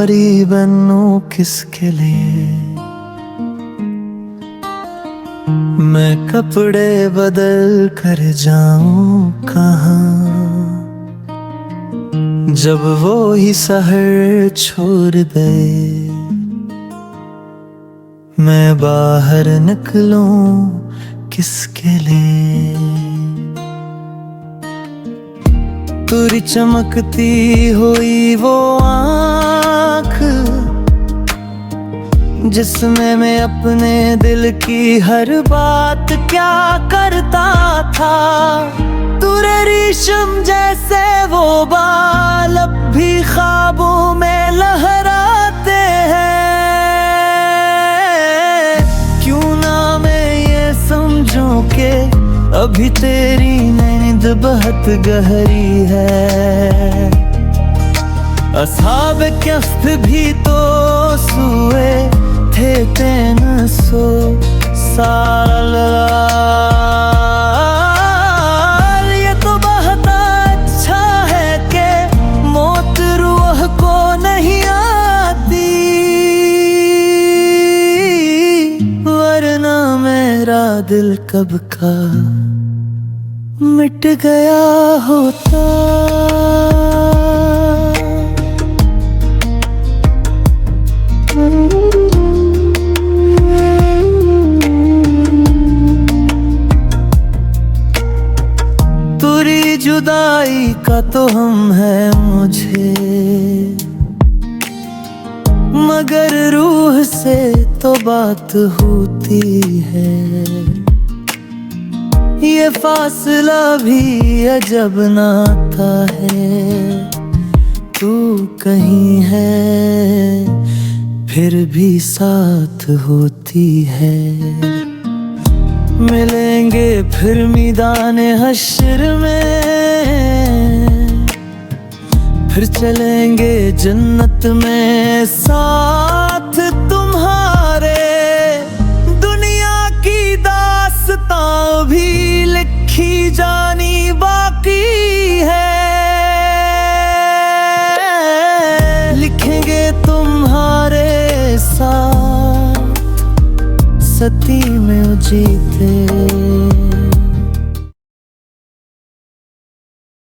भिखारी बनूं किसके लिए, मैं कपड़े बदल कर जाऊं कहाँ, जब वो ही शहर छोड़ दे मैं बाहर निकलूं किसके लिए। पूरी चमकती हुई वो आँख जिसमें मैं अपने दिल की हर बात क्या करता था, तुरे रेशम जैसे वो बाल अब भी ख्वाबों में लहराते हैं। क्यों ना मैं ये समझूं कि अभी तेरी नींद बहुत गहरी है, अस्हाब कफ्फ भी तो सोए थे तेन सो साल। ये तो बहुत अच्छा है कि मौत रूह को नहीं आती, वरना मेरा दिल कब का मिट गया होता। पूरी जुदाई का तो हम है मुझे, मगर रूह से तो बात होती है। ये फासला भी अजब नाता है, तू कहीं है फिर भी साथ होती है। मिलेंगे फिर मैदान हश्र में, फिर चलेंगे जन्नत में साथ तुम्हारे। दुनिया की दास्तां भी लिखी जानी बाकी है, लिखेंगे तुम्हारे साथ सती में जीते।